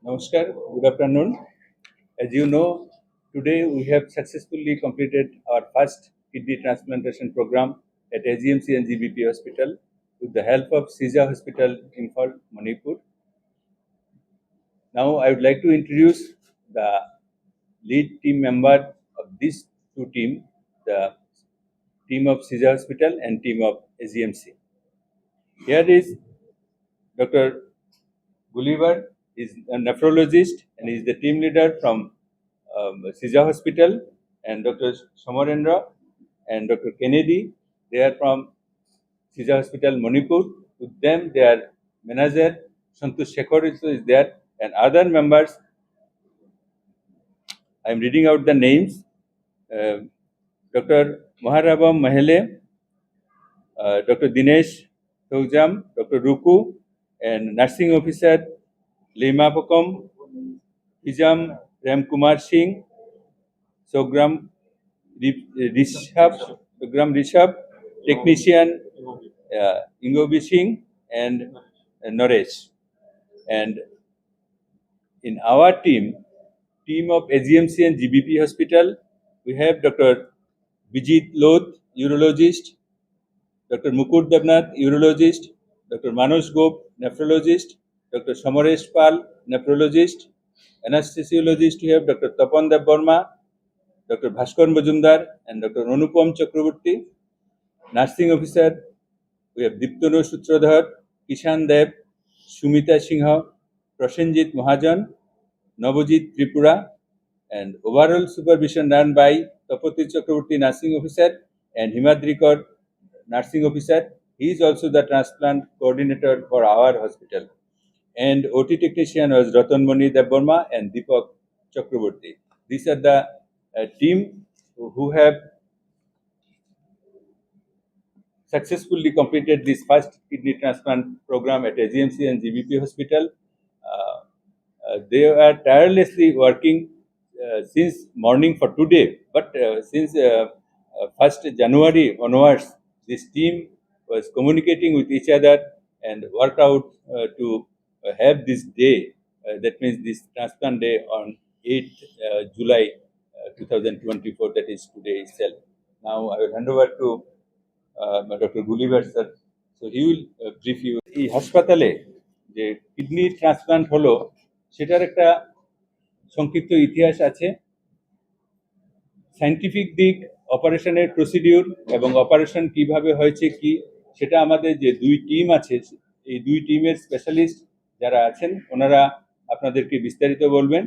Namaskar, good afternoon. As you know, today we have successfully completed our first kidney transplantation program at AGMC and GBP Hospital with the help of Sija Hospital in Imphal, Manipur. Now I would like to introduce the lead team member of these two teams, the team of Sija Hospital and team of AGMC. Here is Dr. Gulliver is a nephrologist and is the team leader from Sija Hospital, and Dr. Somarendra and Dr. Kennedy. They are from Sija Hospital, Manipur. With them, their manager Santosh Shekhar is there, and other members. I am reading out the names: Dr. Maharabam Mahele, Dr. Dinesh Thogjam, Dr. Ruku, and nursing officer Lima Pokom, Hijam Ramkumar Singh, Sogram Rishabh, technician Ingobi Singh, and Naresh. And in our team of AGMC and GBP Hospital, we have Dr. Bijit Loth, urologist, Dr. Mukur Devnath, urologist, Dr. Manoj Gop, nephrologist, Dr. Samaresh Pal, nephrologist, anesthesiologist we have Dr. Tapan Dev Burma, Dr. Bhaskar Majumdar, and Dr. Anupam Chakraborty. Nursing officer we have Diptanu Sutradhar, Kishan Dev, Sumita Singha, Prasenjit Mahajan, Navajit Tripura, and overall supervision done by Tapati Chakraborty, nursing officer, and Himadrikar, nursing officer. He is also the transplant coordinator for our hospital. And OT technician was Ratanmani Devbarma and Deepak Chakraborty. These are the team who have successfully completed this first kidney transplant program at AGMC and GBP Hospital. They are tirelessly working since morning for today, but since 1st January onwards, this team was communicating with each other and worked out to have this day, that means this transplant day on 8th July 2024, that is today itself. Now I will hand over to Dr. Gulliver sir. So he will brief you. এই হাসপাতালে যে kidney transplant হলো সেটার একটা সংক্ষিপ্ত ইতিহাস আছে। Scientific দিক, অপারেশনের প্রসিডিউর এবং অপারেশন কিভাবে হয়েছে কি সেটা আমাদের যে দুই টিম আছে, এই দুই টিমের স্পেশালিস্ট যারা আছেন ওনারা আপনাদেরকে বিস্তারিত বলবেন।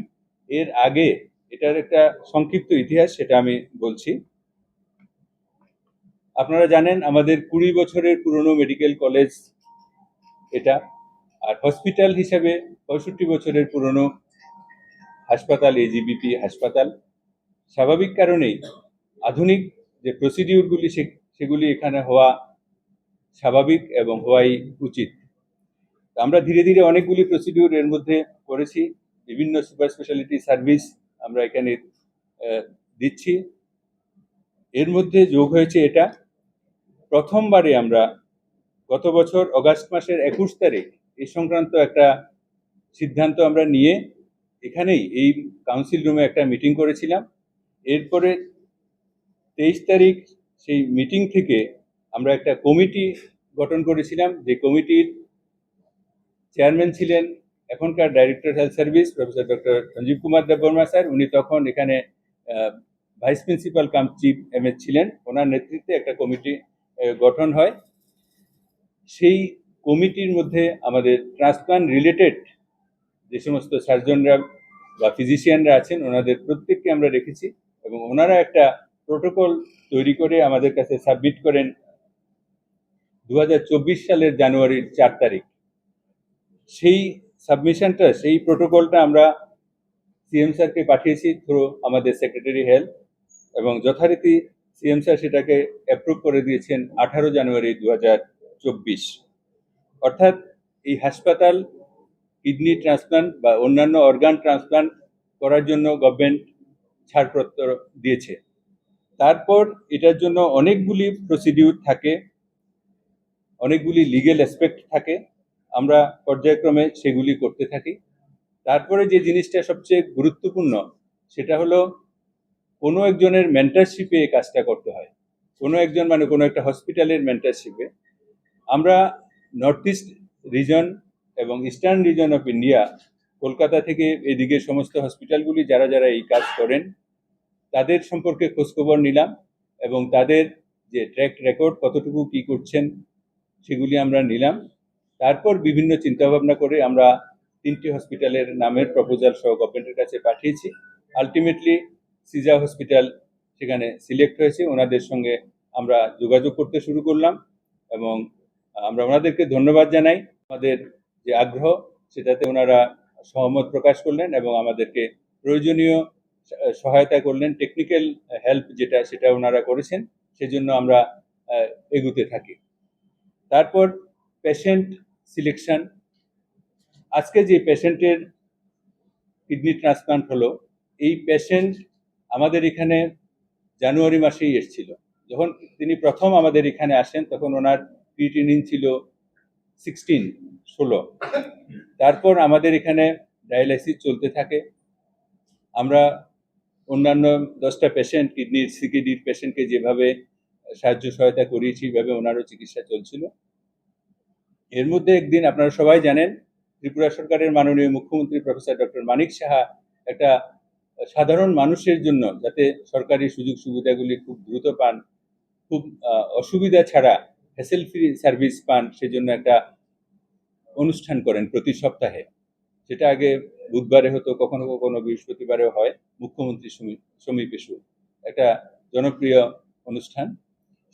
এর আগে এটার একটা সংক্ষিপ্ত ইতিহাস, সেটা আমি বলছি। আপনারা জানেন আমাদের 20 বছরের পুরনো মেডিকেল কলেজ এটা, আর হসপিটাল হিসেবে 65 বছরের পুরনো হাসপাতাল এজিবিপি হাসপাতাল। স্বাভাবিক কারণেই আধুনিক যে প্রসিডিউরগুলি সেগুলি এখানে হওয়া স্বাভাবিক এবং হওয়াই উচিত। আমরা ধীরে ধীরে অনেকগুলি প্রসিডিউর এর মধ্যে করেছি, বিভিন্ন সুপার স্পেশালিটি সার্ভিস আমরা এখানে দিচ্ছি। এর মধ্যে যোগ হয়েছে এটা প্রথমবারে আমরা গত বছর অগাস্ট মাসের 21 তারিখ এই সংক্রান্ত একটা সিদ্ধান্ত আমরা নিয়ে এখানেই এই কাউন্সিল রুমে একটা মিটিং করেছিলাম। এরপরে 23 তারিখ সেই মিটিং থেকে আমরা একটা কমিটি গঠন করেছিলাম, যে কমিটির চেয়ারম্যান ছিলেন এখনকার director health service professor doctor Sanjeev Kumar Debbarma sir. উনি তখন এখানে vice principal cum chief MS ছিলেন। ওনার নেতৃত্বে একটা কমিটি গঠন হয়। সেই কমিটির মধ্যে আমাদের ট্রান্সপ্লান্ট রিলেটেড যে সমস্ত সার্জনরা বা ফিজিশিয়ানরা আছেন ওনাদের প্রত্যেককে আমরা রেখেছি, এবং ওনারা একটা প্রোটোকল তৈরি করে আমাদের কাছে সাবমিট করেন 2024 সালের জানুয়ারির 4 তারিখ। সেই সাবমিশনটা, সেই প্রোটোকলটা আমরা সিএম স্যারকে পাঠিয়েছি থ্রু আমাদের সেক্রেটারি হেলথ, এবং যথারীতি সিএম স্যার সেটাকে অ্যাপ্রুভ করে দিয়েছেন 18 জানুয়ারি 2024। অর্থাৎ এই হাসপাতাল কিডনি ট্রান্সপ্লান্ট বা অন্যান্য অর্গান ট্রান্সপ্লান্ট করার জন্য গভর্নমেন্ট ছাড়পত্র দিয়েছে। তারপর এটার জন্য অনেকগুলি প্রসিডিউর থাকে, অনেকগুলি লিগেল অ্যাসপেক্ট থাকে, আমরা পর্যায়ক্রমে সেগুলি করতে থাকি। তারপরে যে জিনিসটা সবচেয়ে গুরুত্বপূর্ণ সেটা হলো কোনো একজনের মেন্টরশিপে এই কাজটা করতে হয়, কোনো একজন মানে কোনো একটা হসপিটালের মেন্টরশিপে। আমরা নর্থ ইস্ট রিজন এবং eastern reason of India, Kolkata থেকে এদিকে সমস্ত হসপিটালগুলি যারা যারা এই কাজ করেন তাদের সম্পর্কে খোঁজখবর নিলাম এবং তাদের যে ট্র্যাক রেকর্ড কতটুকু কি করছেন সেগুলি আমরা নিলাম। তারপর বিভিন্ন চিন্তাভাবনা করে আমরা 3টি হসপিটালের নামের প্রপোজাল সহ গভর্নমেন্টের কাছে পাঠিয়েছি। আলটিমেটলি সিজা হসপিটাল সেখানে সিলেক্ট হয়েছে। ওনাদের সঙ্গে আমরা যোগাযোগ করতে শুরু করলাম এবং আমরা ওনাদেরকে ধন্যবাদ জানাই। আমাদের যে আগ্রহ সেটাতে ওনারা সহমত প্রকাশ করলেন এবং আমাদেরকে প্রয়োজনীয় সহায়তা করলেন, টেকনিক্যাল হেল্প যেটা সেটা ওনারা করেছেন, সেজন্য আমরা এগুতে থাকি। তারপর পেশেন্ট সিলেকশন। আজকে যে পেশেন্টের কিডনি ট্রান্সপ্লান্ট হলো, এই পেশেন্ট আমাদের এখানে জানুয়ারি মাসেই এসেছিল। যখন তিনি প্রথম আমাদের এখানে আসেন তখন ওনার ক্রিয়েটিনিন ছিল 16। তারপর আমাদের এখানে ডায়ালাইসিস চলতে থাকে। আমরা অন্যান্য 10টা পেশেন্ট কিডনির সিকিডির পেশেন্টকে যেভাবে সাহায্য সহায়তা করিয়েছি এইভাবে ওনারও চিকিৎসা চলছিল। এর মধ্যে একদিন আপনারা সবাই জানেন ত্রিপুরা সরকারের মাননীয় মুখ্যমন্ত্রী প্রফেসর ডক্টর মানিক সাহা একটা সাধারণ মানুষের জন্য যাতে সরকারি সুযোগ সুবিধাগুলি খুব দ্রুত পান, খুব অসুবিধা ছাড়া হ্যাসেল ফ্রি সার্ভিস পান, সেজন্য একটা অনুষ্ঠান করেন প্রতি সপ্তাহে। সেটা আগে বুধবারে হতো, কখনো কখনো বৃহস্পতিবারেও হয়। মুখ্যমন্ত্রী সমীপেশু একটা জনপ্রিয় অনুষ্ঠান।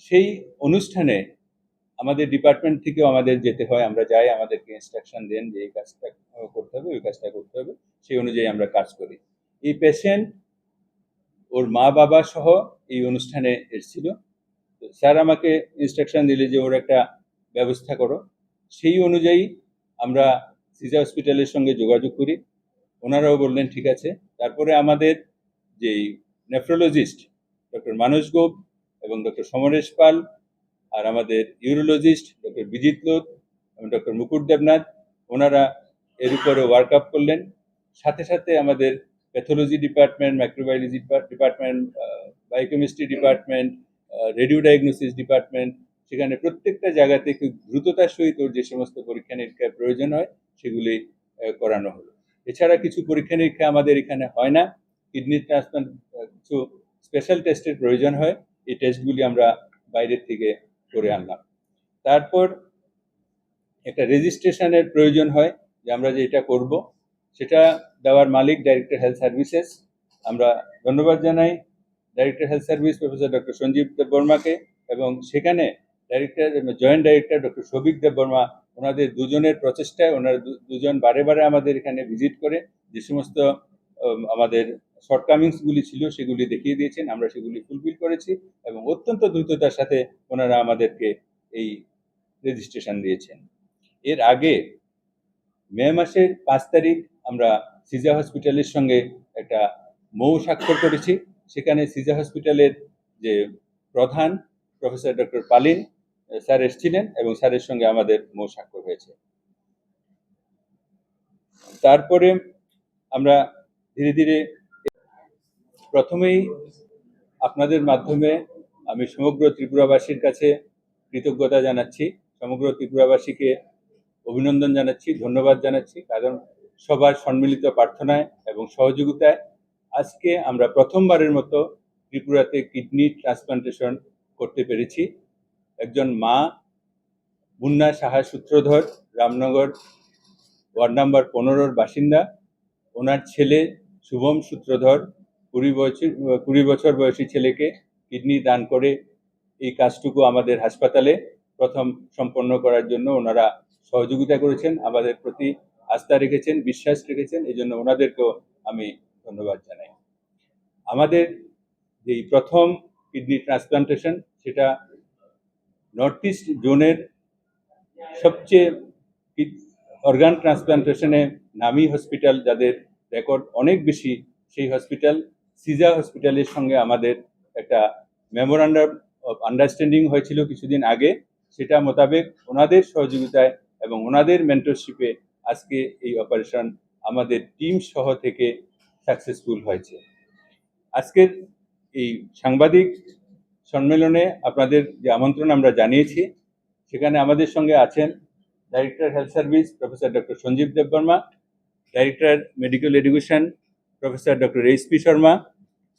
সেই অনুষ্ঠানে আমাদের ডিপার্টমেন্ট থেকেও আমাদের যেতে হয়, আমরা যাই, আমাদেরকে ইনস্ট্রাকশন দেন যে এই কাজটা করতে হবে, ওই কাজটা করতে হবে, সেই অনুযায়ী আমরা কাজ করি। এই পেশেন্ট ওর মা বাবা সহ এই অনুষ্ঠানে এসেছিল। স্যার আমাকে ইনস্ট্রাকশন দিলে যে ওর একটা ব্যবস্থা করো। সেই অনুযায়ী আমরা সিজা হসপিটালের সঙ্গে যোগাযোগ করি, ওনারাও বললেন ঠিক আছে। তারপরে আমাদের যেই নেফ্রোলজিস্ট ডক্টর মানস গোপ এবং ডক্টর সমরেশ পাল, আর আমাদের ইউরোলজিস্ট ডক্টর বিজিত লোধ এবং ডক্টর মুকুট দেবনাথ, ওনারা এর উপরে ওয়ার্কআপ করলেন। সাথে সাথে আমাদের pathology department, microbiology department, biochemistry department, radio diagnosis department, সেখানে প্রত্যেকটা জায়গাতে খুব দ্রুততার সহিত যে সমস্ত পরীক্ষা নিরীক্ষার প্রয়োজন হয় সেগুলি করানো হলো। এছাড়া কিছু পরীক্ষা নিরীক্ষা আমাদের এখানে হয় না, কিডনি ট্রান্সপ্লান্ট কিছু স্পেশাল টেস্টের প্রয়োজন হয়, এই টেস্টগুলি আমরা বাইরের থেকে করে আনলাম। তারপর একটা রেজিস্ট্রেশনের প্রয়োজন হয় যে আমরা যে এটা করব, সেটা দেওয়ার মালিক ডাইরেক্টর হেলথ সার্ভিসেস। আমরা ধন্যবাদ জানাই director health service professor doctor Sanjib দেববর্মাকে এবং সেখানে joint director doctor Souvik Debbarma, ওনাদের দুজনের প্রচেষ্টায় ওনারা দুজন বারে বারে আমাদের এখানে ভিজিট করে যে সমস্ত আমাদের শর্টকামিংসগুলি ছিল সেগুলি দেখিয়ে দিয়েছেন, আমরা সেগুলি ফুলফিল করেছি এবং অত্যন্ত দ্রুততার সাথে ওনারা আমাদেরকে এই রেজিস্ট্রেশন দিয়েছেন। এর আগে মে মাসের 5 তারিখ আমরা সিজা হসপিটালের সঙ্গে একটা মৌ স্বাক্ষর করেছি। সেখানে সিজা হসপিটালের যে প্রধান প্রফেসর ডক্টর পালিন স্যার এসেছিলেন এবং স্যারের সঙ্গে আমাদের মৌ স্বাক্ষর হয়েছে। তারপরে আমরা ধীরে ধীরে, প্রথমেই আপনাদের মাধ্যমে আমি সমগ্র ত্রিপুরাবাসীর কাছে কৃতজ্ঞতা জানাচ্ছি, সমগ্র ত্রিপুরাবাসীকে অভিনন্দন জানাচ্ছি, ধন্যবাদ জানাচ্ছি, কারণ সবার সম্মিলিত প্রার্থনায় এবং সহযোগিতায় আজকে আমরা প্রথমবারের মতো ত্রিপুরাতে কিডনি ট্রান্সপ্লান্টেশন করতে পেরেছি। একজন মা মুন্না সাহা সূত্রধর, রামনগর ওয়ার্ড নাম্বার 15-র বাসিন্দা, ওনার ছেলে শুভম সূত্রধর 20 বছর বয়সী ছেলেকে কিডনি দান করে এই কাজটুকু আমাদের হাসপাতালে প্রথম সম্পন্ন করার জন্য ওনারা সহযোগিতা করেছেন, আমাদের প্রতি আস্থা রেখেছেন, বিশ্বাস রেখেছেন, এই জন্য ওনাদেরকেও আমি ধন্যবাদ জানাই। আমাদের যেই প্রথম কিডনি ট্রান্সপ্লান্টেশন, সেটা নর্থ ইস্ট জোনের সবচেয়ে অর্গান ট্রান্সপ্লান্টেশনে নামী হসপিটাল, যাদের রেকর্ড অনেক বেশি, সেই হসপিটাল সিজা হসপিটালের সঙ্গে আমাদের একটা মেমোরান্ডাম অফ আন্ডারস্ট্যান্ডিং হয়েছিল কিছুদিন আগে। সেটা মোতাবেক ওনাদের সহযোগিতায় এবং ওনাদের মেন্টরশিপে আজকে এই অপারেশন আমাদের টিম সহ থেকে সাকসেসফুল হয়েছে। আজকের এই সাংবাদিক সম্মেলনে আপনাদের যে আমন্ত্রণ আমরা জানিয়েছি, সেখানে আমাদের সঙ্গে আছেন director health service professor doctor Sanjib Debbarma, director medical education professor doctor HP. Sharma,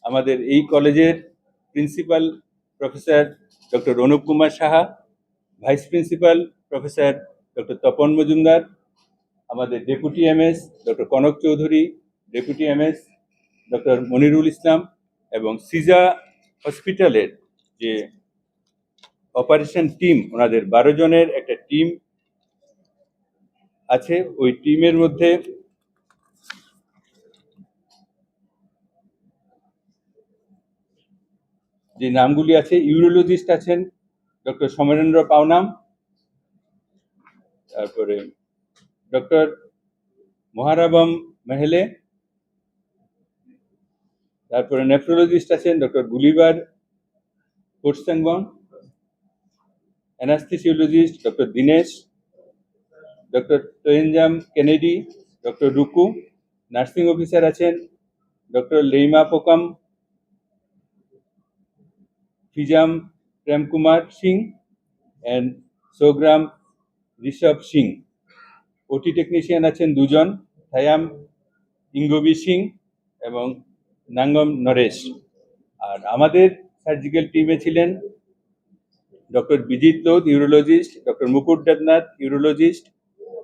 আমাদের এই কলেজের principal professor doctor Anup Kumar Saha, vice principal professor doctor Tapan Majumdar, আমাদের deputy MS doctor Kanak Chowdhury, deputy MS doctor Monirul Islam এবং সিজা হসপিটালের যে অপারেশন টিম, ওনাদের 12 জনের একটা টিম আছে। ওই টিমের মধ্যে যে নামগুলি আছে, ইউরোলজিস্ট আছেন ডক্টর সমরেন্দ্র পাওনাম, তারপরে ডক্টর মহারাবম মেহলে, তারপরে নেফ্রোলজিস্ট আছেন doctor Gulibar Kotsangbam, anaesthesiologist doctor Dinesh, doctor Toyenjam Kennedy, doctor Ruku, nursing officer আছেন doctor Leima Pokam, Phijam Prem Kumar Singh and Sogram Rishabh Singh. OT technician আছেন 2 জন, থায়াম ইঙ্গবি সিং এবং নাঙ্গম নরেশ। আর আমাদের সার্জিক্যাল টিমে ছিলেন doctor Bijit Lodh, urologist, doctor Mukut Debnath, urologist,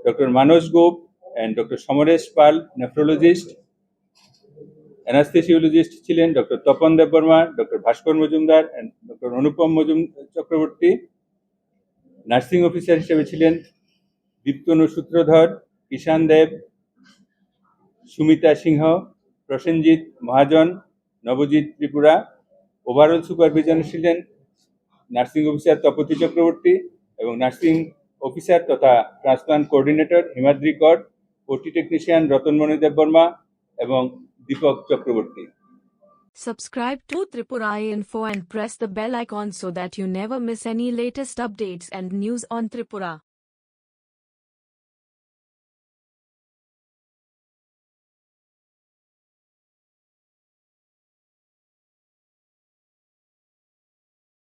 doctor Manas Gop and doctor Samaresh Pal, nephrologist. Anaesthesiologist ছিলেন doctor Tapan Debbarma, doctor Bhaskar Majumdar and doctor Anupam Chakraborty. Nursing officer হিসেবে ছিলেন দীপ্তনু সূত্রধর, কিষান দেব, সুমিতা সিংহ, প্রসেনজিৎ মহাজন, নবজিৎ ত্রিপুরা। ওভারঅল সুপারভিশনে ছিলেন নার্সিং অফিসার তপতি চক্রবর্তী এবং নার্সিং অফিসার তথা transplant coordinator Himadri Kar, OT technician Ratanmani Debbarma এবং Dipak Chakraborty. Subscribe to Tripura Info and press the bell icon so that you never miss any latest updates and news on Tripura.